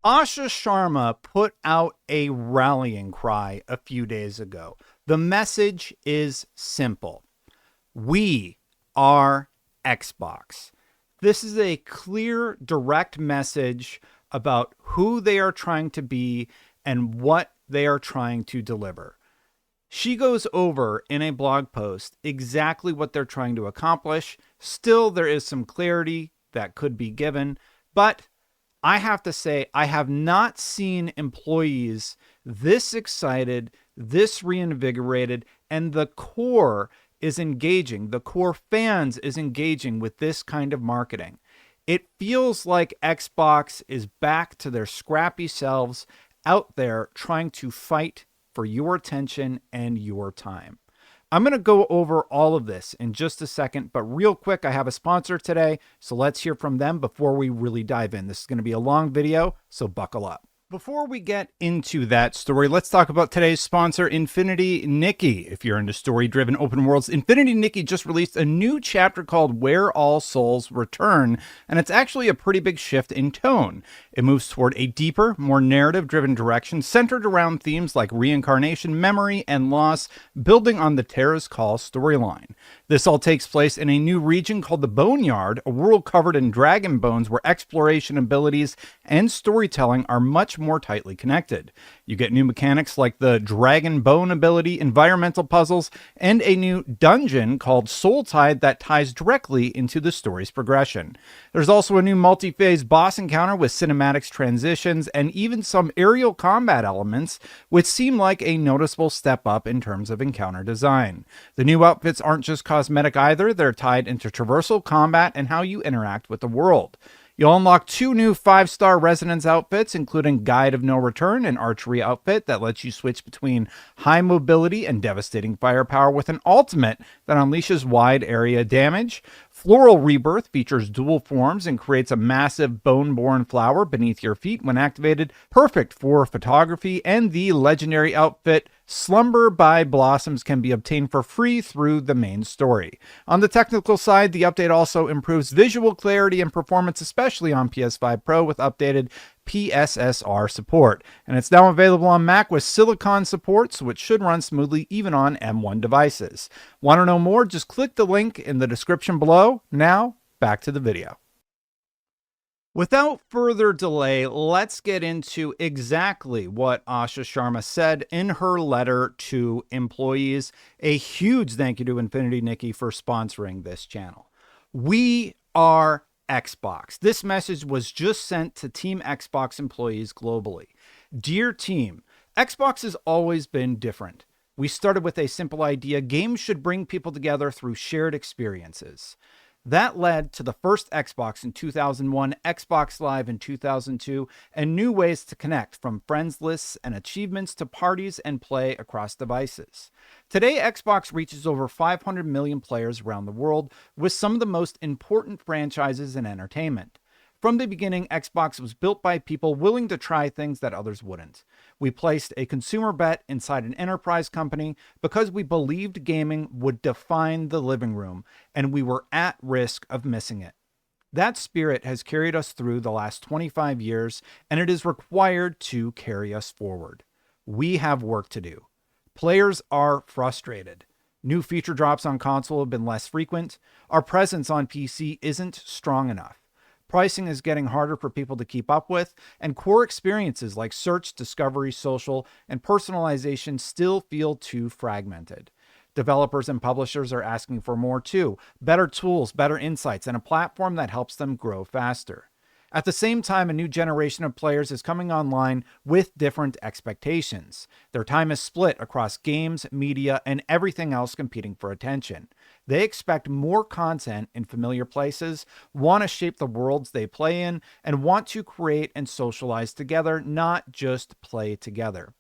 Asha Sharma put out a rallying cry a few days ago. The message is simple. We are Xbox. This is a clear, direct message about who they are trying to be and what they are trying to deliver. She goes over in a blog post exactly what they're trying to accomplish. Still, there is some clarity that could be given, but I have to say, I have not seen employees this excited, this reinvigorated, and the core is engaging. The core fans is engaging with this kind of marketing. It feels like Xbox is back to their scrappy selves out there trying to fight for your attention and your time. I'm going to go over all of this in just a second, but real quick, I have a sponsor today, so let's hear from them before we really dive in. This is going to be a long video, so buckle up. Before we get into that story, let's talk about today's sponsor, infinitynikki. If you're into story-driven open worlds, infinitynikki just released a new chapter called Where All Souls Return, and it's actually a pretty big shift in tone. It moves toward a deeper, more narrative-driven direction centered around themes like reincarnation, memory, and loss, building on the Terra's Call storyline. This all takes place in a new region called the Boneyard, a world covered in dragon bones where exploration abilities and storytelling are much more tightly connected. You get new mechanics like the dragon bone ability, environmental puzzles, and a new dungeon called Soul Tide that ties directly into the story's progression. There's also a new multi-phase boss encounter with cinematics, transitions, and even some aerial combat elements, which seem like a noticeable step up in terms of encounter design. The new outfits aren't just cosmetic either, they're tied into traversal combat and how you interact with the world. You'll unlock 2 new 5-star Resonance outfits, including Guide of No Return, an archery outfit that lets you switch between high mobility and devastating firepower with an ultimate that unleashes wide area damage. Floral Rebirth features dual forms and creates a massive bone-born flower beneath your feet when activated, perfect for photography, and the legendary outfit Slumber by Blossoms can be obtained for free through the main story. On the technical side, the update also improves visual clarity and performance, especially on PS5 Pro with updated PSSR support. And it's now available on Mac with Silicon support, so it should run smoothly even on M1 devices. Want to know more? Just click the link in the description below. Now, back to the video. Without further delay, let's get into exactly what Asha Sharma said in her letter to employees. A huge thank you to infinitynikki for sponsoring this channel. We are Xbox. This message was just sent to Team Xbox employees globally. Dear team, Xbox has always been different. We started with a simple idea: games should bring people together through shared experiences. That led to the first Xbox in 2001, Xbox Live in 2002, and new ways to connect, from friends lists and achievements to parties and play across devices. Today, Xbox reaches over 500 million players around the world with some of the most important franchises in entertainment. From the beginning, Xbox was built by people willing to try things that others wouldn't. We placed a consumer bet inside an enterprise company because we believed gaming would define the living room, and we were at risk of missing it. That spirit has carried us through the last 25 years, and it is required to carry us forward. We have work to do. Players are frustrated. New feature drops on console have been less frequent. Our presence on PC isn't strong enough. Pricing is getting harder for people to keep up with, and core experiences like search, discovery, social, and personalization still feel too fragmented. Developers and publishers are asking for more too: better tools, better insights, and a platform that helps them grow faster. At the same time, a new generation of players is coming online with different expectations. Their time is split across games, media, and everything else competing for attention. They expect more content in familiar places, want to shape the worlds they play in, and want to create and socialize together, not just play together.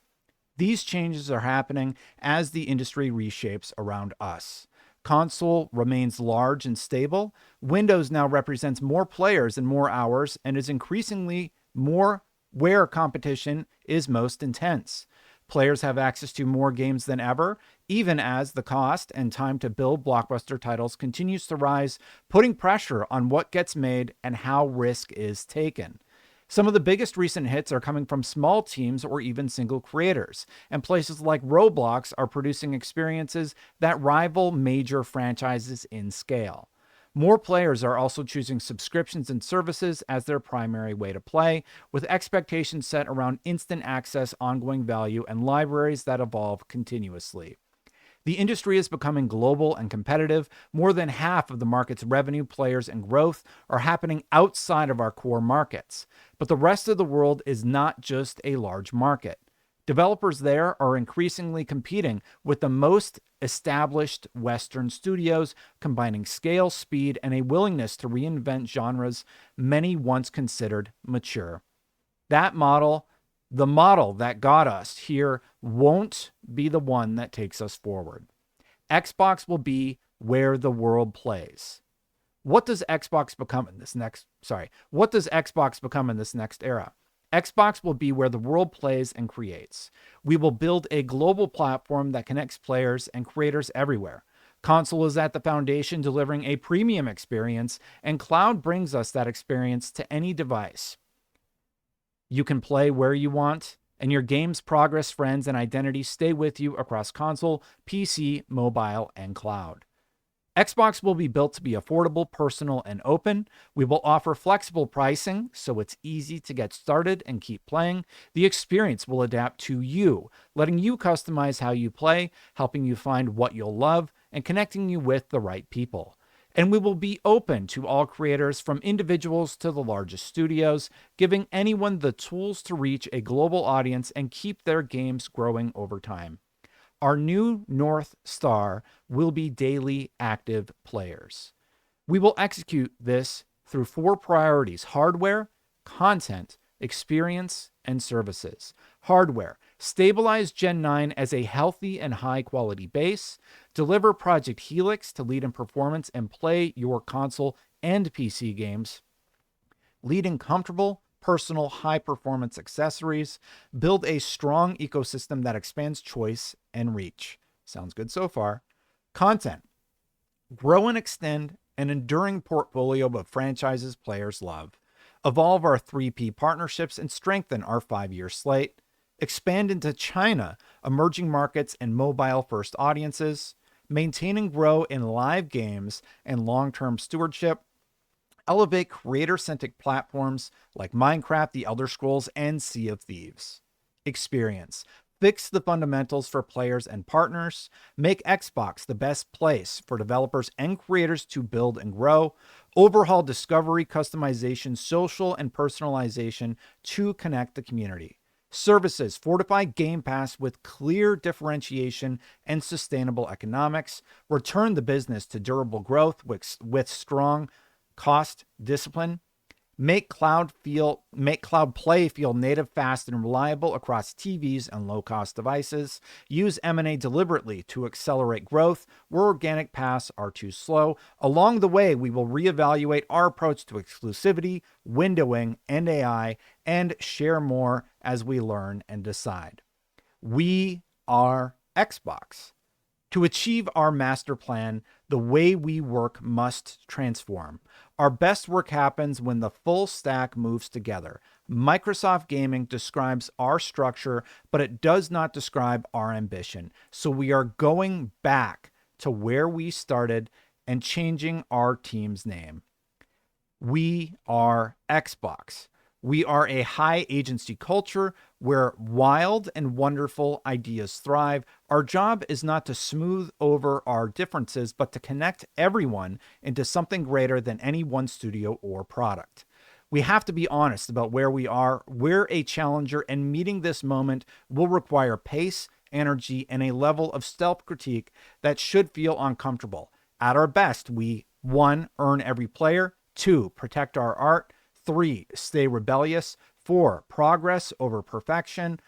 These changes are happening as the industry reshapes around us. Console remains large and stable. Windows now represents more players and more hours, and is increasingly more where competition is most intense. Players have access to more games than ever, even as the cost and time to build blockbuster titles continues to rise, putting pressure on what gets made and how risk is taken. Some of the biggest recent hits are coming from small teams or even single creators, and places like Roblox are producing experiences that rival major franchises in scale. More players are also choosing subscriptions and services as their primary way to play, with expectations set around instant access, ongoing value, and libraries that evolve continuously. The industry is becoming global and competitive. More than half of the market's revenue, players, and growth are happening outside of our core markets. But the rest of the world is not just a large market. Developers there are increasingly competing with the most established Western studios, combining scale, speed, and a willingness to reinvent genres many once considered mature. That model, the model that got us here, won't be the one that takes us forward. Xbox will be where the world plays. What does Xbox become in this next era? Xbox will be where the world plays and creates. We will build a global platform that connects players and creators everywhere. Console is at the foundation, delivering a premium experience, and cloud brings us that experience to any device. You can play where you want, and your game's progress, friends, and identity stay with you across console, PC, mobile, and cloud. Xbox will be built to be affordable, personal, and open. We will offer flexible pricing so it's easy to get started and keep playing. The experience will adapt to you, letting you customize how you play, helping you find what you'll love, and connecting you with the right people. And we will be open to all creators, from individuals to the largest studios, giving anyone the tools to reach a global audience and keep their games growing over time. Our new North Star will be daily active players. We will execute this through 4 priorities: hardware, content, experience, and services. Hardware: stabilize Gen 9 as a healthy and high-quality base. Deliver Project Helix to lead in performance and play your console and PC games. Lead in comfortable, personal, high-performance accessories. Build a strong ecosystem that expands choice and reach. Sounds good so far. Content: grow and extend an enduring portfolio of franchises players love. Evolve our 3P partnerships and strengthen our 5-year slate. Expand into China, emerging markets, and mobile-first audiences. Maintain and grow in live games and long-term stewardship. Elevate creator-centric platforms like Minecraft, The Elder Scrolls, and Sea of Thieves. Experience: fix the fundamentals for players and partners. Make Xbox the best place for developers and creators to build and grow. Overhaul discovery, customization, social, and personalization to connect the community. Services: fortify Game Pass with clear differentiation and sustainable economics. Return the business to durable growth with strong cost discipline. Make cloud play feel native, fast, and reliable across TVs and low-cost devices. Use M&A deliberately to accelerate growth where organic paths are too slow. Along the way, we will reevaluate our approach to exclusivity, windowing, and AI, and share more as we learn and decide. We are Xbox. To achieve our master plan, the way we work must transform. Our best work happens when the full stack moves together. Microsoft Gaming describes our structure, but it does not describe our ambition. So we are going back to where we started and changing our team's name. We are Xbox. We are a high agency culture where wild and wonderful ideas thrive. Our job is not to smooth over our differences, but to connect everyone into something greater than any one studio or product. We have to be honest about where we are. We're a challenger, and meeting this moment will require pace, energy, and a level of self-critique that should feel uncomfortable. At our best, we 1. Earn every player. 2. Protect our art. 3. Stay rebellious. 4. Progress over perfection.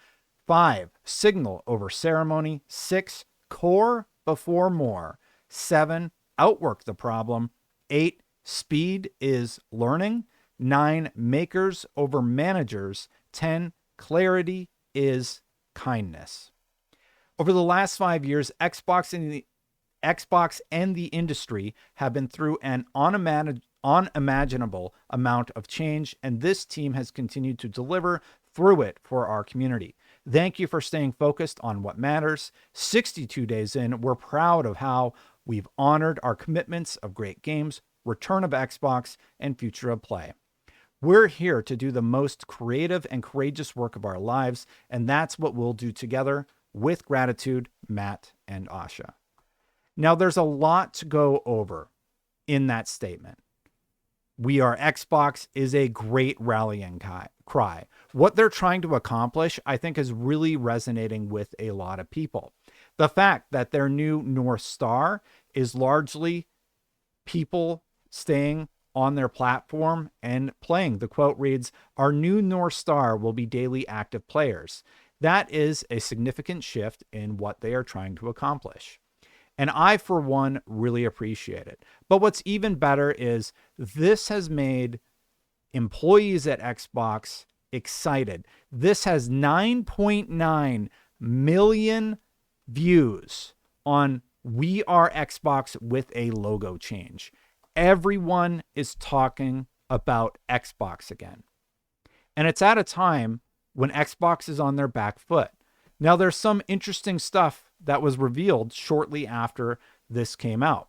5. Signal over ceremony. 6. Core before more. 7. Outwork the problem. 8. Speed is learning. 9. Makers over managers. 10. Clarity is kindness. Over the last 5 years, Xbox and the industry have been through an unimaginable amount of change, and this team has continued to deliver through it for our community. Thank you for staying focused on what matters. 62 days in, we're proud of how we've honored our commitments of great games, return of Xbox, and future of play. We're here to do the most creative and courageous work of our lives, and that's what we'll do together. With gratitude, Matt and Asha. Now, there's a lot to go over in that statement. We Are Xbox is a great rallying cry. What they're trying to accomplish, I think, is really resonating with a lot of people. The fact that their new North Star is largely people staying on their platform and playing. The quote reads, "Our new North Star will be daily active players." That is a significant shift in what they are trying to accomplish. And I, for one, really appreciate it. But what's even better is this has made employees at Xbox excited. This has 9.9 million views on We Are Xbox with a logo change. Everyone is talking about Xbox again. And it's at a time when Xbox is on their back foot. Now, there's some interesting stuff that was revealed shortly after this came out.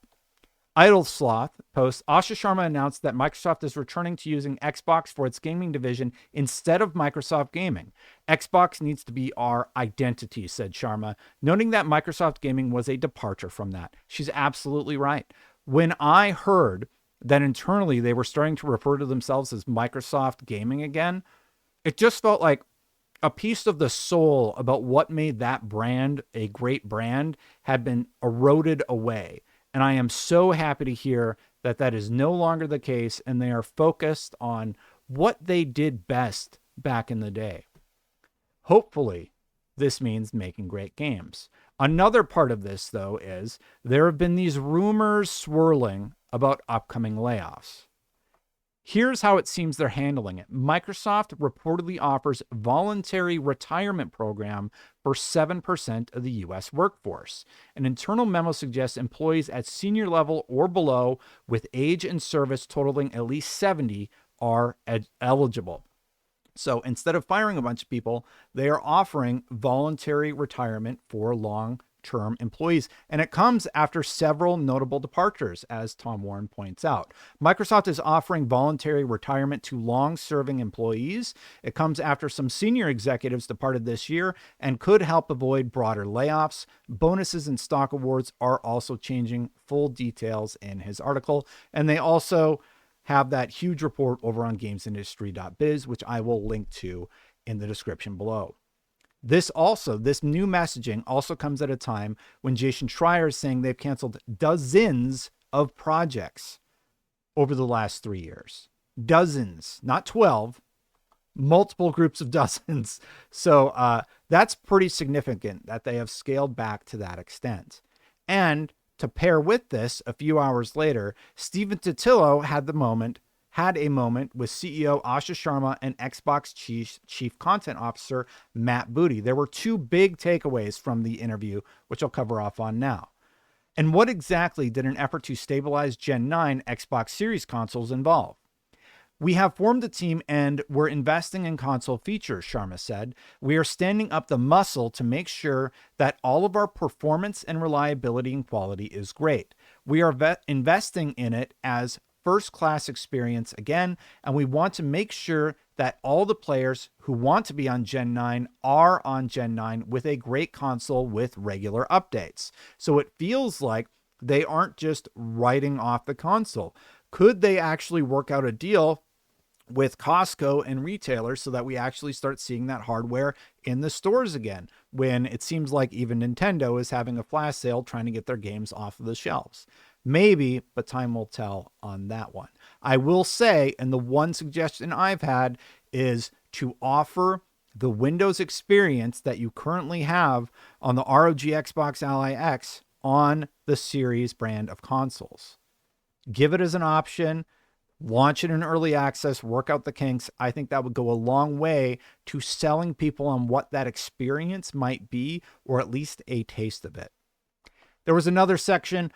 Idle Sloth posts, Asha Sharma announced that Microsoft is returning to using Xbox for its gaming division instead of Microsoft Gaming. Xbox needs to be our identity, said Sharma, noting that Microsoft Gaming was a departure from that. She's absolutely right. When I heard that internally they were starting to refer to themselves as Microsoft Gaming again, it just felt like a piece of the soul about what made that brand a great brand had been eroded away. And I am so happy to hear that that is no longer the case, and they are focused on what they did best back in the day. Hopefully, this means making great games. Another part of this, though, is there have been these rumors swirling about upcoming layoffs. Here's how it seems they're handling it. Microsoft reportedly offers voluntary retirement program for 7% of the U.S. workforce. An internal memo suggests employees at senior level or below with age and service totaling at least 70 are eligible. So instead of firing a bunch of people, they are offering voluntary retirement for long-term employees. And it comes after several notable departures, as Tom Warren points out. Microsoft is offering voluntary retirement to long-serving employees. It comes after some senior executives departed this year and could help avoid broader layoffs. Bonuses and stock awards are also changing. Full details in his article. And they also have that huge report over on gamesindustry.biz, which I will link to in the description below. This new messaging also comes at a time when Jason Schreier is saying they've canceled dozens of projects over the last 3 years. Dozens, not 12, multiple groups of dozens. So that's pretty significant that they have scaled back to that extent. And to pair with this, a few hours later, Stephen Totillo had a moment with CEO Asha Sharma and Xbox Chief Content Officer Matt Booty. There were two big takeaways from the interview, which I'll cover off on now. And what exactly did an effort to stabilize Gen 9 Xbox Series consoles involve? We have formed a team and we're investing in console features, Sharma said. We are standing up the muscle to make sure that all of our performance and reliability and quality is great. We are investing in it as first-class experience again, and we want to make sure that all the players who want to be on Gen 9 are on Gen 9 with a great console with regular updates. So it feels like they aren't just writing off the console. Could they actually work out a deal with Costco and retailers so that we actually start seeing that hardware in the stores again, when it seems like even Nintendo is having a flash sale trying to get their games off of the shelves? Maybe, but time will tell on that one. I will say, and the one suggestion I've had is to offer the Windows experience that you currently have on the ROG Xbox Ally X on the Series brand of consoles. Give it as an option. Launch it in early access, work out the kinks. I think that would go a long way to selling people on what that experience might be, or at least a taste of it. There was another section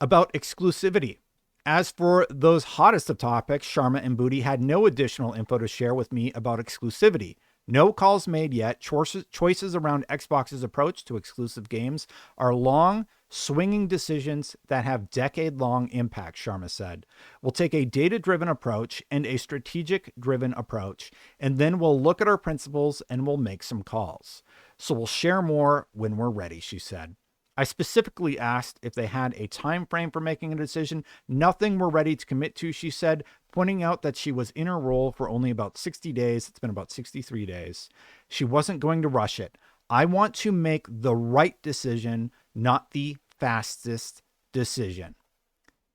about exclusivity. As for those hottest of topics, Sharma and Booty had no additional info to share with me about exclusivity. No calls made yet. Choices around Xbox's approach to exclusive games are long, swinging decisions that have decade-long impact, Sharma said. We'll take a data-driven approach and a strategic-driven approach, and then we'll look at our principles and we'll make some calls. So we'll share more when we're ready, she said. I specifically asked if they had a time frame for making a decision. Nothing we're ready to commit to, she said, pointing out that she was in her role for only about 60 days. It's been about 63 days. She wasn't going to rush it. I want to make the right decision, not the fastest decision.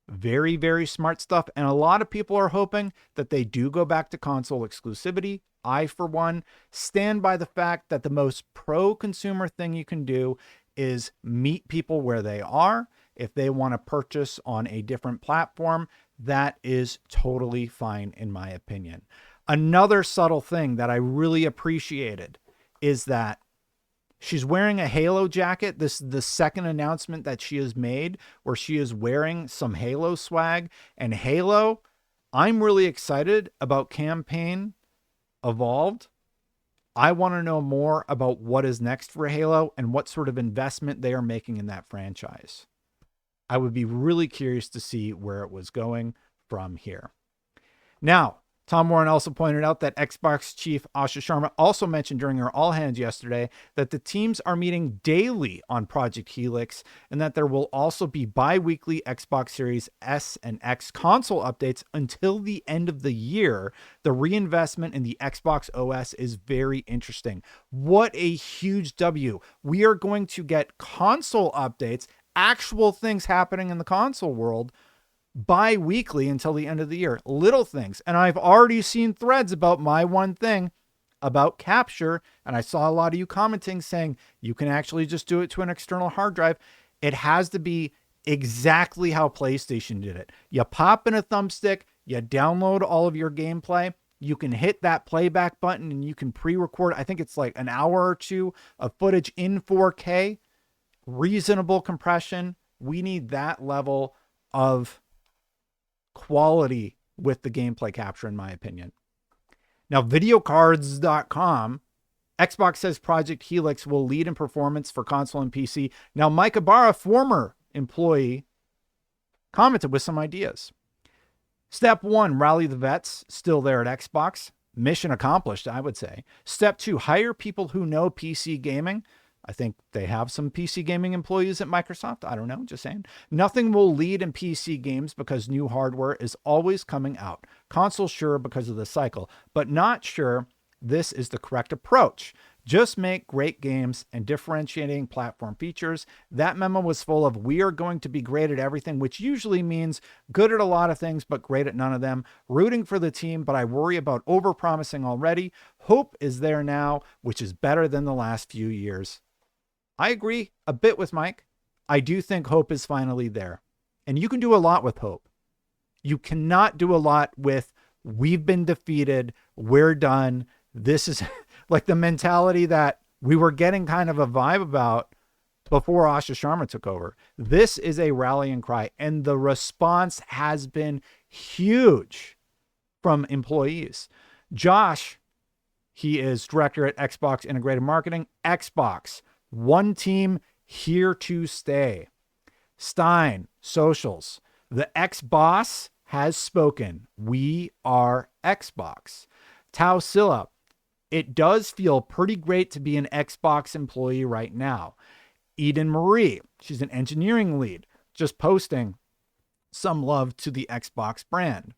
Very, very smart stuff. And a lot of people are hoping that they do go back to console exclusivity. I, for one, stand by the fact that the most pro-consumer thing you can do is meet people where they are. If they want to purchase on a different platform, that is totally fine in my opinion. Another subtle thing that I really appreciated is that she's wearing a Halo jacket. This is the second announcement that she has made where she is wearing some Halo swag. And Halo, I'm really excited about Campaign Evolved. I want to know more about what is next for Halo and what sort of investment they are making in that franchise. I would be really curious to see where it was going from here. Now, Tom Warren also pointed out that Xbox chief Asha Sharma also mentioned during her all hands yesterday that the teams are meeting daily on Project Helix and that there will also be bi-weekly Xbox Series S and X console updates until the end of the year. The reinvestment in the Xbox OS is very interesting. What a huge W. We are going to get console updates, actual things happening in the console world, bi-weekly until the end of the year. Little things. And I've already seen threads about my one thing about capture, and I saw a lot of you commenting saying you can actually just do it to an external hard drive. It has to be exactly how PlayStation did it. You pop in a thumbstick, you download all of your gameplay, you can hit that playback button and you can pre-record, I think it's like an hour or two of footage in 4K, reasonable compression. We need that level of quality with the gameplay capture, in my opinion. Now, videocards.com, Xbox says Project Helix will lead in performance for console and PC. Now, Mike Ibarra, former employee, commented with some ideas. Step 1, rally the vets, still there at Xbox. Mission accomplished, I would say. Step 2, hire people who know PC gaming. I think they have some PC gaming employees at Microsoft. I don't know, just saying. Nothing will lead in PC games because new hardware is always coming out. Console, sure, because of the cycle, but not sure this is the correct approach. Just make great games and differentiating platform features. That memo was full of, we are going to be great at everything, which usually means good at a lot of things, but great at none of them. Rooting for the team, but I worry about overpromising already. Hope is there now, which is better than the last few years. I agree a bit with Mike. I do think hope is finally there. And you can do a lot with hope. You cannot do a lot with, we've been defeated, we're done. This is like the mentality that we were getting kind of a vibe about before Asha Sharma took over. This is a rallying cry, and the response has been huge from employees. Josh, he is director at Xbox Integrated Marketing. Xbox, one team, here to stay. Stein, socials. The ex-boss has spoken. We are Xbox. Tau Silla, it does feel pretty great to be an Xbox employee right now. Eden Marie, she's an engineering lead, just posting some love to the Xbox brand.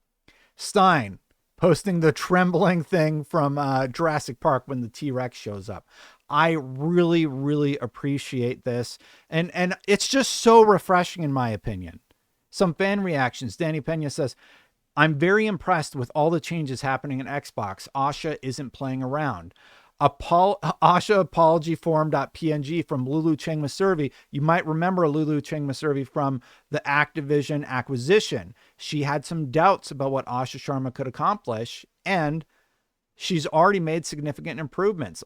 Stein, posting the trembling thing from Jurassic Park when the T-Rex shows up. I really, really appreciate this. And it's just so refreshing in my opinion. Some fan reactions. Danny Pena says, I'm very impressed with all the changes happening in Xbox. Asha isn't playing around. Asha apology form.png from Lulu Cheng Maservi. You might remember Lulu Cheng Maservi from the Activision acquisition. She had some doubts about what Asha Sharma could accomplish, and she's already made significant improvements.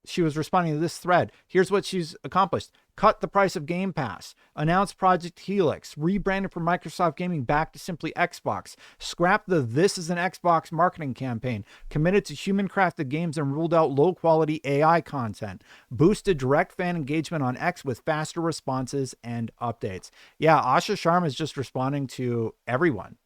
She was responding to this thread. Here's what she's accomplished. cut the price of Game Pass, announced Project Helix, rebranded from Microsoft Gaming back to simply Xbox, scrapped the This is an Xbox marketing campaign, committed to human-crafted games and ruled out low-quality AI content, boosted direct fan engagement on X with faster responses and updates. Yeah, Asha Sharma is just responding to everyone.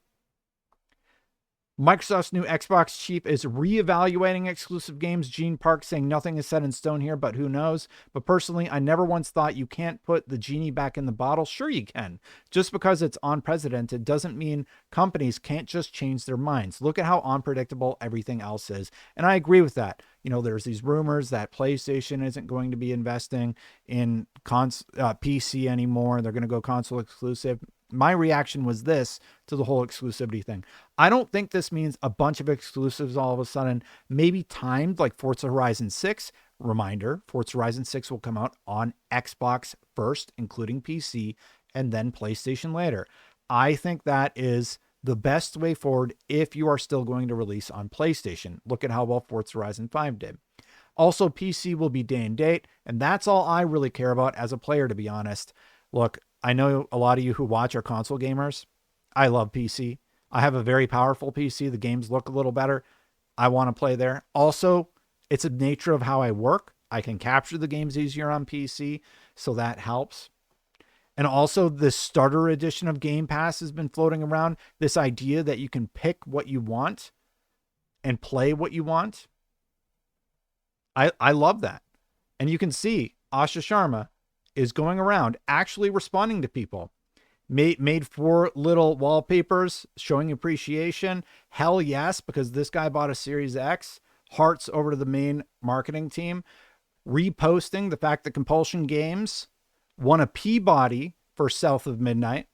Microsoft's new Xbox chief is reevaluating exclusive games. Gene Park saying nothing is set in stone here, but who knows? But personally, I never once thought you can't put the genie back in the bottle. Sure you can. Just because it's unprecedented doesn't mean companies can't just change their minds. Look at how unpredictable everything else is. And I agree with that. You know, there's these rumors that PlayStation isn't going to be investing in PC anymore. They're going to go console exclusive. My reaction was this to the whole exclusivity thing. I don't think this means a bunch of exclusives all of a sudden, maybe timed like Forza Horizon 6. Reminder, Forza Horizon 6 will come out on Xbox first, including PC, and then PlayStation later. I think that is the best way forward if you are still going to release on PlayStation. Look at how well Forza Horizon 5 did. Also, PC will be day and date, and that's all I really care about as a player, to be honest. Look, I know a lot of you who watch are console gamers. I love PC. I have a very powerful PC. The games look a little better. I want to play there. Also, it's a nature of how I work. I can capture the games easier on PC, so that helps. And also, the starter edition of Game Pass has been floating around. This idea that you can pick what you want and play what you want. I love that. And you can see Asha Sharma is going around actually responding to people. Made 4 little wallpapers showing appreciation. Hell yes, because this guy bought a Series X. Hearts over to the main marketing team. Reposting the fact that Compulsion Games won a Peabody for South of Midnight.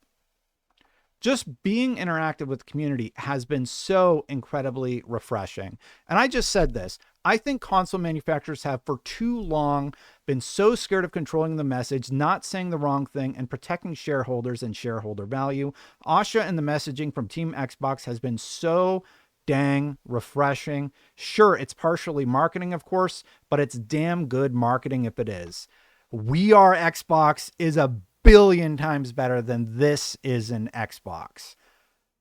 Just being interactive with the community has been so incredibly refreshing. And I just said this. I think console manufacturers have for too long been so scared of controlling the message, not saying the wrong thing, and protecting shareholders and shareholder value. Asha and the messaging from Team Xbox has been so dang refreshing. Sure, it's partially marketing, of course, but it's damn good marketing if it is. We Are Xbox is a billion times better than This Is an Xbox.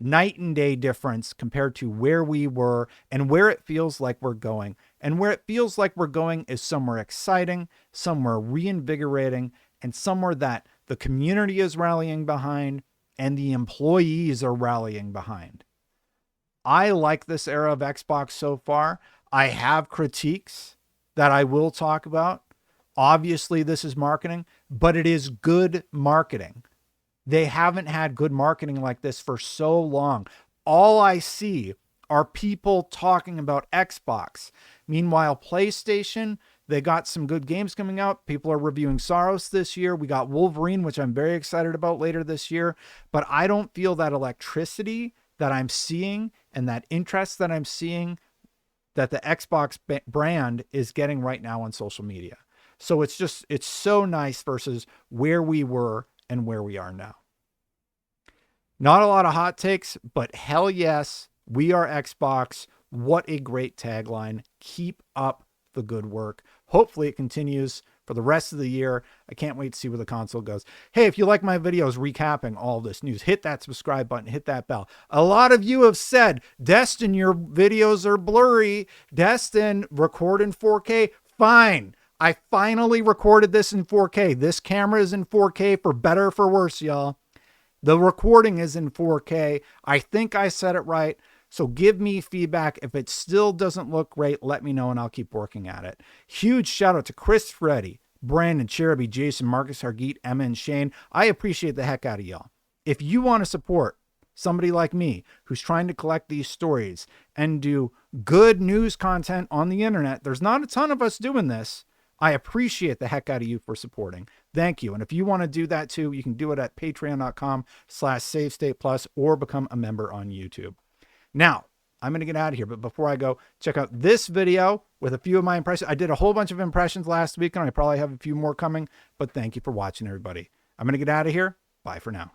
Night and day difference compared to where we were and where it feels like we're going. And where it feels like we're going is somewhere exciting, somewhere reinvigorating, and somewhere that the community is rallying behind and the employees are rallying behind. I like this era of Xbox so far. I have critiques that I will talk about. Obviously, this is marketing, but it is good marketing. They haven't had good marketing like this for so long. All I see are people talking about Xbox. Meanwhile, PlayStation, they got some good games coming out. People are reviewing Soros this year. We got Wolverine, which I'm very excited about later this year. But I don't feel that electricity that I'm seeing and that interest that I'm seeing that the Xbox brand is getting right now on social media. So it's so nice versus where we were and where we are now. Not a lot of hot takes, but hell yes, We Are Xbox. What a great tagline. Keep up the good work. Hopefully it continues for the rest of the year. I can't wait to see where the console goes. Hey, if you like my videos recapping all this news, hit that subscribe button, hit that bell. A lot of you have said, Destin, your videos are blurry. Destin, record in 4K. Fine. I finally recorded this in 4K. This camera is in 4K for better or for worse, y'all. The recording is in 4K. I think I said it right. So give me feedback. If it still doesn't look great, let me know and I'll keep working at it. Huge shout out to Chris Freddy, Brandon, Cheruby, Jason, Marcus, Hargeet, Emma, and Shane. I appreciate the heck out of y'all. If you want to support somebody like me who's trying to collect these stories and do good news content on the internet, there's not a ton of us doing this. I appreciate the heck out of you for supporting. Thank you. And if you want to do that too, you can do it at patreon.com/SaveStatePlus or become a member on YouTube. Now, I'm going to get out of here, but before I go, check out this video with a few of my impressions. I did a whole bunch of impressions last week, and I probably have a few more coming, but thank you for watching, everybody. I'm going to get out of here. Bye for now.